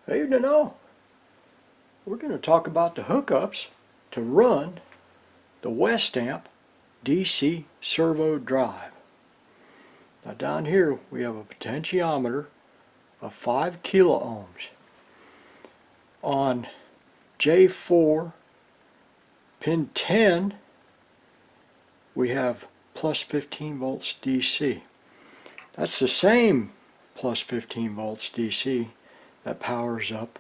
Hey, you know, we're going to talk about the hookups to run the Westamp DC servo drive. Now down here we have a potentiometer of 5 kilo ohms. On J4 pin 10 we have plus 15 volts DC. That's the same plus 15 volts DC that powers up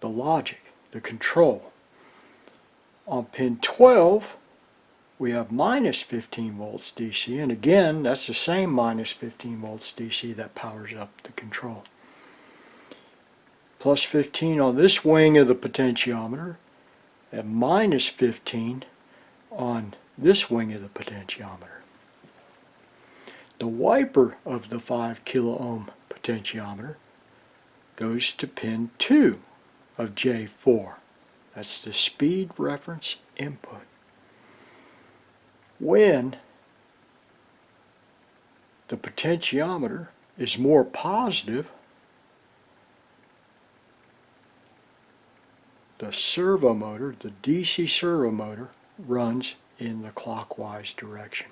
the logic, the control. On pin 12 we have minus 15 volts DC, and again that's the same minus 15 volts DC that powers up the control. Plus 15 on this wing of the potentiometer and minus 15 on this wing of the potentiometer. The wiper of the 5 kilo ohm potentiometer goes to pin 2 of J4. That's the speed reference input. When the potentiometer is more positive, the servo motor, the DC servo motor, runs in the clockwise direction.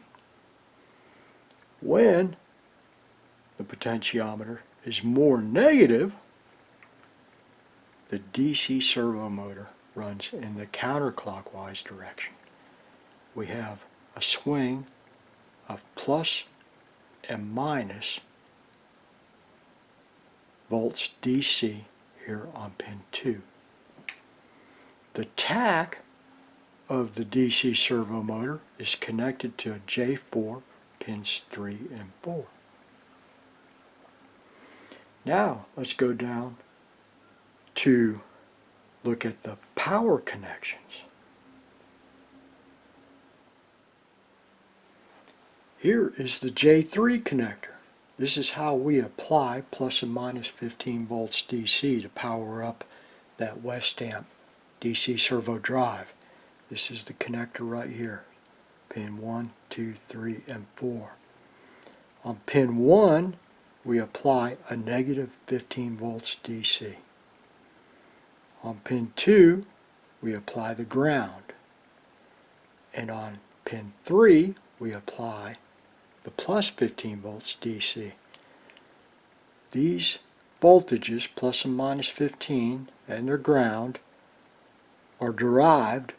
When the potentiometer is more negative, the DC servo motor runs in the counterclockwise direction. We have a swing of plus and minus volts DC here on pin 2. The tack of the DC servo motor is connected to a J4 pins 3 and 4. Now let's go down to look at the power connections. Here is the J3 connector. This is how we apply plus and minus 15 volts DC to power up that Westamp DC servo drive. This is the connector right here. Pin 1, 2, 3, and 4. On pin 1, we apply a negative 15 volts DC. On pin 2, we apply the ground. And on pin 3, we apply the plus 15 volts DC. These voltages, plus and minus 15, and their ground, are derived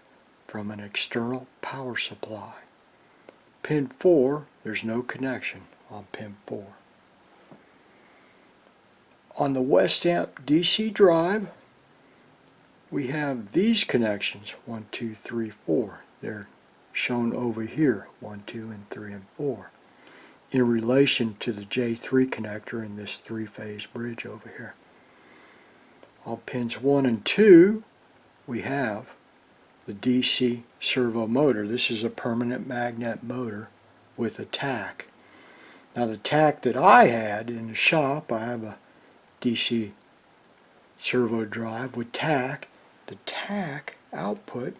from an external power supply. Pin 4, there's no connection on pin 4. On the Westamp DC drive, we have these connections, 1, 2, 3, 4. They're shown over here, 1, 2, and 3, and 4, in relation to the J3 connector in this 3-phase bridge over here. On pins 1 and 2, we have the DC servo motor. This is a permanent magnet motor with a tack. Now the tack that I had in the shop, I have a DC servo drive with tack. The tack output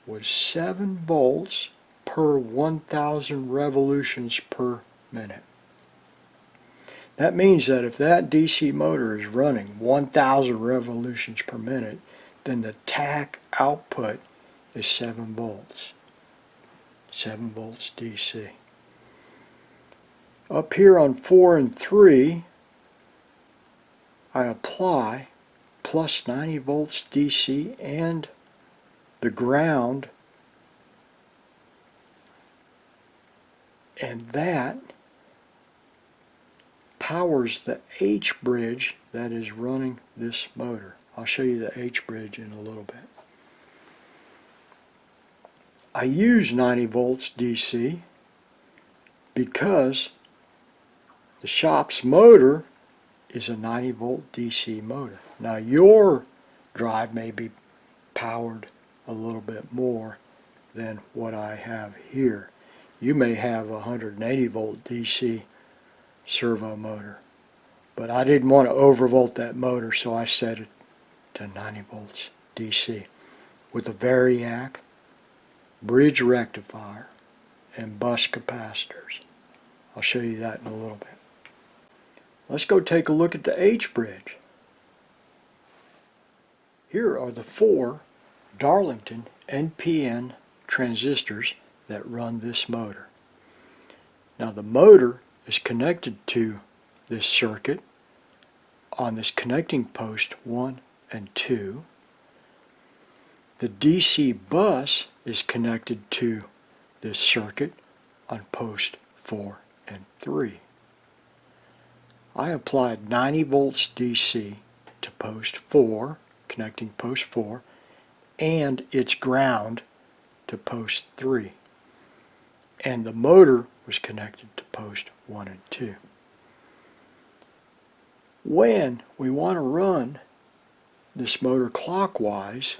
was 7 volts per 1,000 revolutions per minute. That means that if that DC motor is running 1,000 revolutions per minute, then the tack output is 7 volts. 7 volts DC. Up here on 4 and 3, I apply plus 90 volts DC and the ground, and that powers the H bridge that is running this motor. I'll show you the H bridge in a little bit. I use 90 volts DC because the shop's motor is a 90 volt DC motor. Now your drive may be powered a little bit more than what I have here. You may have a 180 volt DC servo motor, but I didn't want to overvolt that motor, so I set it to 90 volts DC with a variac, bridge rectifier, and bus capacitors. I'll show you that in a little bit. Let's go take a look at the H bridge. Here are the 4 Darlington NPN transistors that run this motor. Now the motor is connected to this circuit on this connecting post 1 and 2. The DC bus is connected to this circuit on post 4 and 3. I applied 90 volts DC to post 4, connecting post 4, and its ground to post 3. And the motor was connected to post 1 and 2. When we want to run this motor clockwise,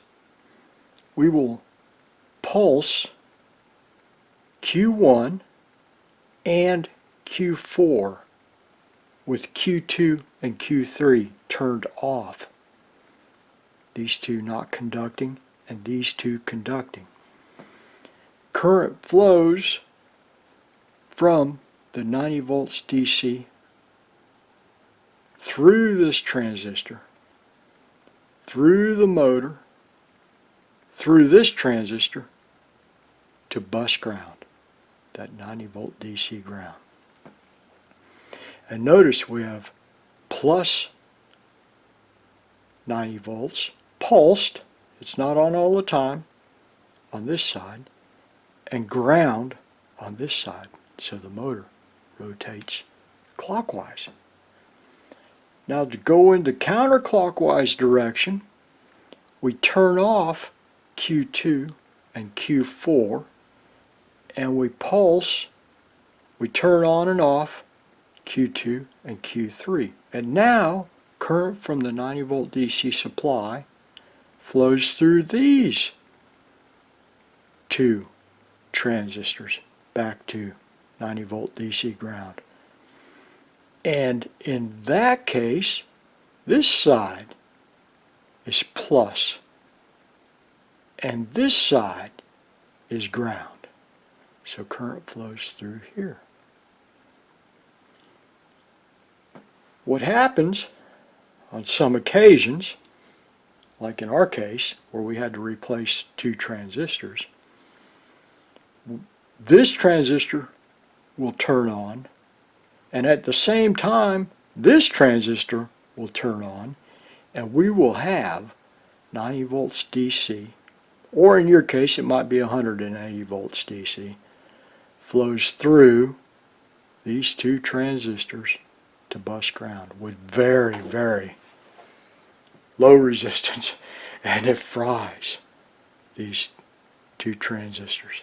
we will pulse Q1 and Q4 with Q2 and Q3 turned off. These two not conducting and these two conducting. Current flows from the 90 volts DC through this transistor, through the motor, through this transistor to bus ground, that 90 volt DC ground. And notice we have plus 90 volts pulsed, it's not on all the time, on this side, and ground on this side, so the motor rotates clockwise. Now to go in the counterclockwise direction, we turn off Q2 and Q4 and we pulse, we turn on and off Q2 and Q3. And now current from the 90 volt DC supply flows through these 2 transistors back to 90 volt DC ground. And in that case, this side is plus and this side is ground. So current flows through here. What happens on some occasions, like in our case where we had to replace 2 transistors, this transistor will turn on, and at the same time this transistor will turn on, and we will have 90 volts DC, or in your case it might be 180 volts DC, flows through these 2 transistors to bus ground with very, very low resistance, and it fries these 2 transistors.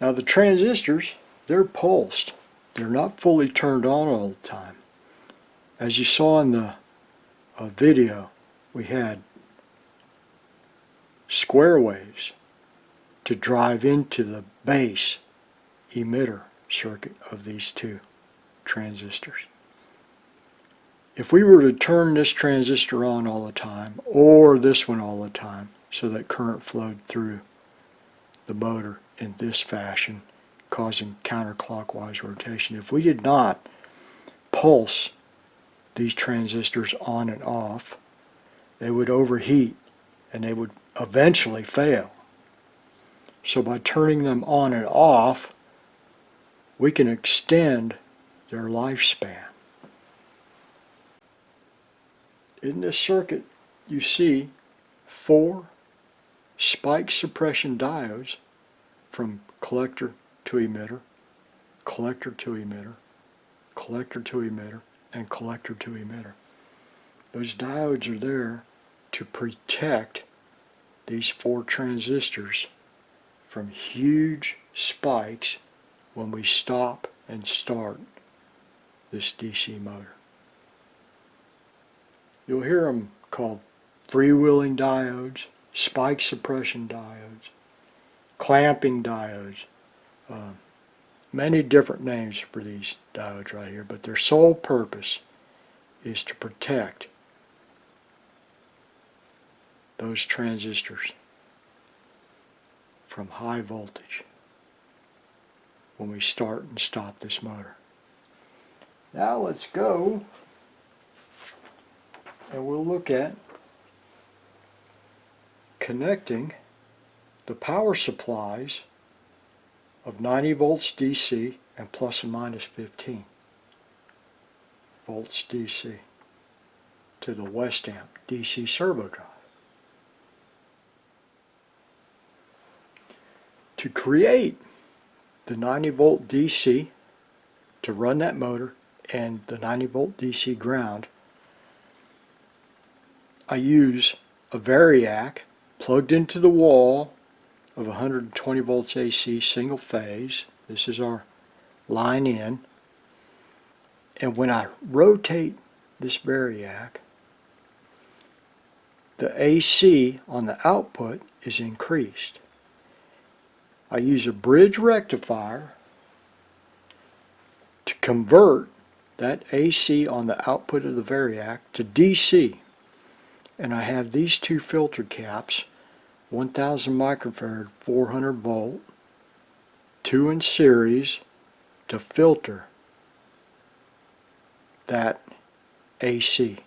Now the transistors, they're pulsed. They're not fully turned on all the time. As you saw in the video, we had square waves to drive into the base emitter circuit of these 2 transistors. If we were to turn this transistor on all the time, or this one all the time, so that current flowed through the motor in this fashion, causing counterclockwise rotation, if we did not pulse these transistors on and off, they would overheat and they would eventually fail. So by turning them on and off, we can extend their lifespan. In this circuit, you see 4 spike suppression diodes from collector to emitter, collector to emitter, collector to emitter, and collector to emitter. Those diodes are there to protect these 4 transistors from huge spikes when we stop and start this DC motor. You'll hear them called freewheeling diodes, spike suppression diodes, clamping diodes, many different names for these diodes right here, but their sole purpose is to protect those transistors from high voltage when we start and stop this motor. Now let's go and we'll look at connecting the power supplies of 90 volts DC and plus and minus 15 volts DC to the Westamp DC servo drive. To create the 90 volt DC to run that motor and the 90 volt DC ground, I use a variac plugged into the wall of 120 volts AC single phase. This is our line in. And when I rotate this variac, the AC on the output is increased. I use a bridge rectifier to convert that AC on the output of the variac to DC. And I have these two filter caps, 1000 microfarad 400 volt, two in series to filter that AC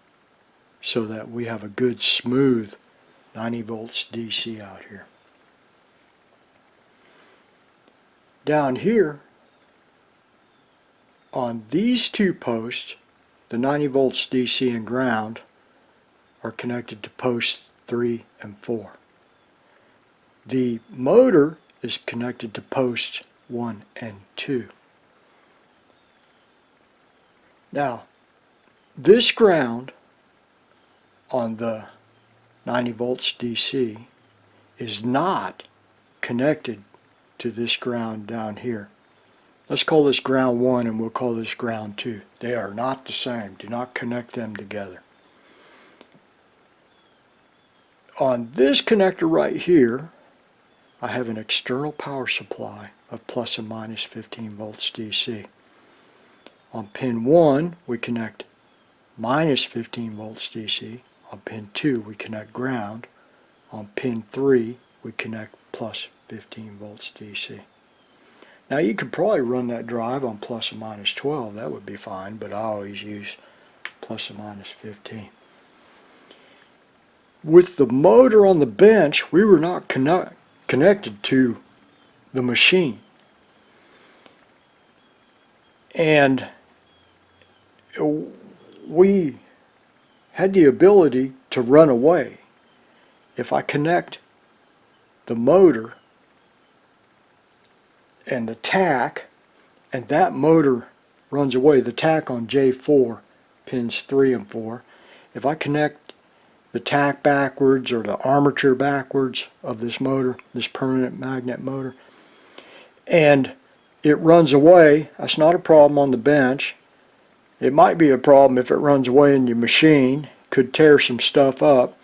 so that we have a good smooth 90 volts DC out here. Down here on these two posts, the 90 volts DC and ground are connected to posts 3 and 4. The motor is connected to posts 1 and 2. Now, this ground on the 90 volts DC is not connected to this ground down here. Let's call this ground 1 and we'll call this ground 2. They are not the same. Do not connect them together. On this connector right here, I have an external power supply of plus and minus 15 volts DC. On pin 1, we connect minus 15 volts DC. On pin 2, we connect ground. On pin 3, we connect plus 15 volts DC. Now you could probably run that drive on plus or minus 12, that would be fine, but I always use plus or minus 15. With the motor on the bench, we were not connected to the machine. And we had the ability to run away. If I connect the motor and the tack, and that motor runs away, the tack on J4, pins 3 and 4, if I connect the tack backwards or the armature backwards of this motor, this permanent magnet motor, and it runs away, that's not a problem on the bench. It might be a problem if it runs away in your machine, could tear some stuff up,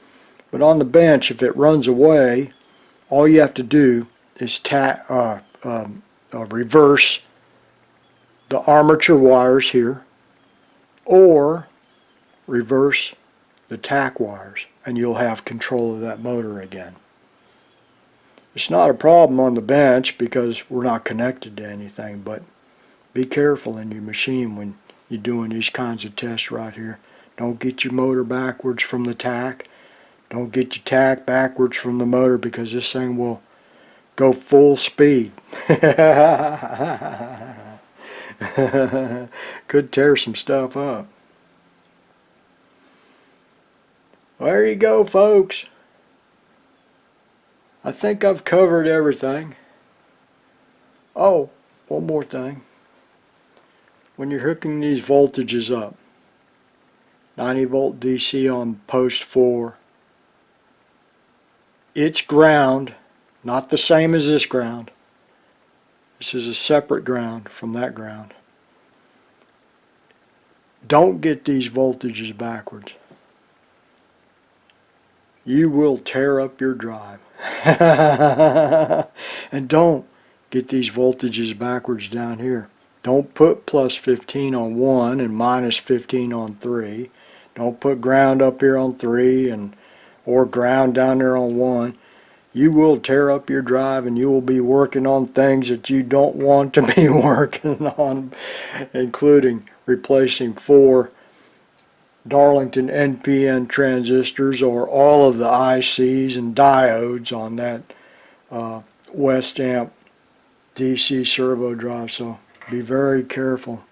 but on the bench, if it runs away, all you have to do is reverse the armature wires here, or reverse the tack wires, and you'll have control of that motor again. It's not a problem on the bench because we're not connected to anything, but be careful in your machine when you're doing these kinds of tests right here. Don't get your motor backwards from the tack. Don't get your tack backwards from the motor, because this thing will go full speed. Could tear some stuff up. There you go, folks. I think I've covered everything. Oh, one more thing. When you're hooking these voltages up, 90 volt DC on post 4, it's ground, not the same as this ground. This is a separate ground from that ground. Don't get these voltages backwards. You will tear up your drive. And don't get these voltages backwards down here. Don't put plus 15 on 1 and minus 15 on 3. Don't put ground up here on 3 or ground down there on 1. You will tear up your drive, and you will be working on things that you don't want to be working on, including replacing 4 Darlington NPN transistors or all of the ICs and diodes on that Westamp DC servo drive, so be very careful.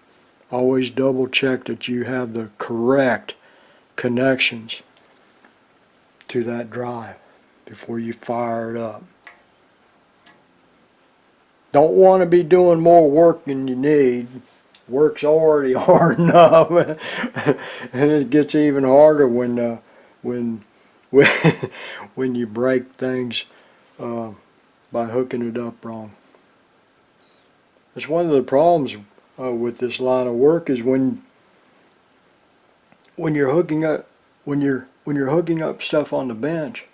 Always double check that you have the correct connections to that drive before you fire it up. Don't want to be doing more work than you need. Work's already hard enough, and it gets even harder when when when you break things by hooking it up wrong. It's one of the problems with this line of work is when you're hooking up when you're hooking up stuff on the bench,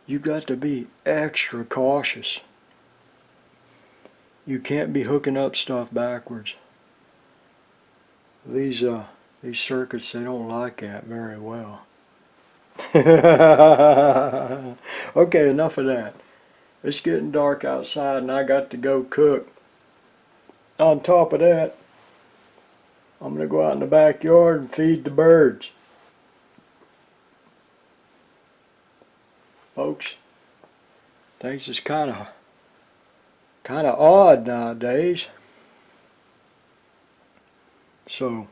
you got to be extra cautious. You can't be hooking up stuff backwards. These circuits, they don't like that very well. Okay, enough of that. It's getting dark outside and I got to go cook. On top of that, I'm going to go out in the backyard and feed the birds. Folks, things is kind of odd nowadays. So,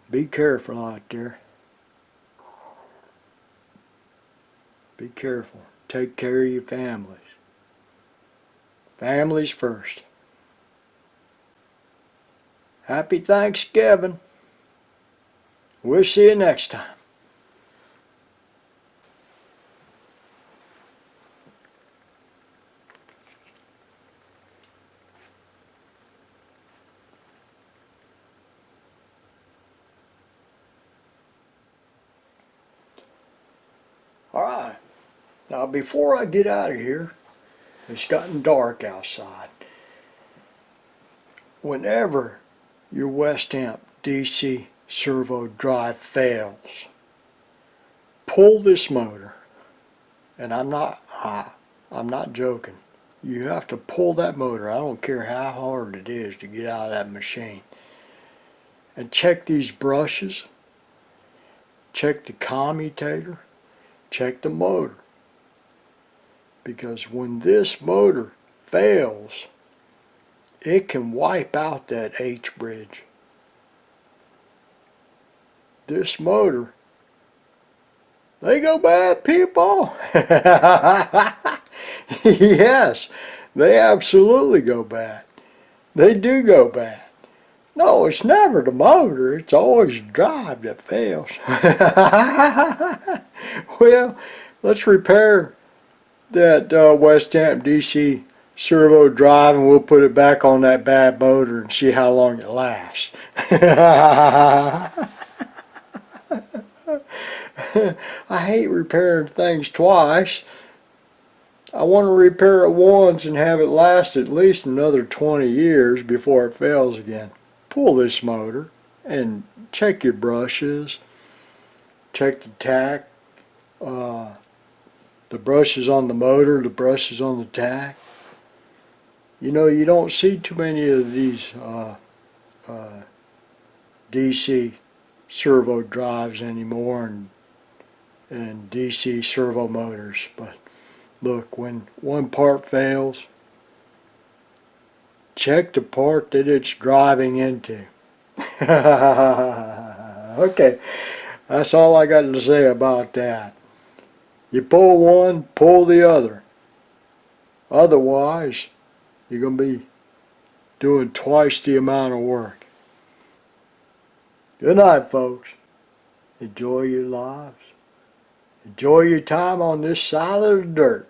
be careful out there. Be careful. Take care of your families. Families first. Happy Thanksgiving. We'll see you next time. Alright, now before I get out of here, it's gotten dark outside. Whenever your Westamp DC servo drive fails, pull this motor, and I'm not joking. You have to pull that motor. I don't care how hard it is to get out of that machine. And check these brushes, check the commutator, check the motor. Because when this motor fails, it can wipe out that H bridge. This motor, they go bad, people. Yes, they absolutely go bad. They do go bad. No, it's never the motor, it's always the drive that fails. Well, let's repair that Westamp DC servo drive and we'll put it back on that bad motor and see how long it lasts. I hate repairing things twice. I want to repair it once and have it last at least another 20 years before it fails again. Pull this motor and check your brushes, check the tack, the brushes on the motor, the brushes on the tack. You know, you don't see too many of these DC servo drives anymore and DC servo motors, but look, when one part fails, check the part that it's driving into. Okay, that's all I got to say about that. You pull one, pull the other. Otherwise, you're going to be doing twice the amount of work. Good night, folks. Enjoy your lives. Enjoy your time on this side of the dirt.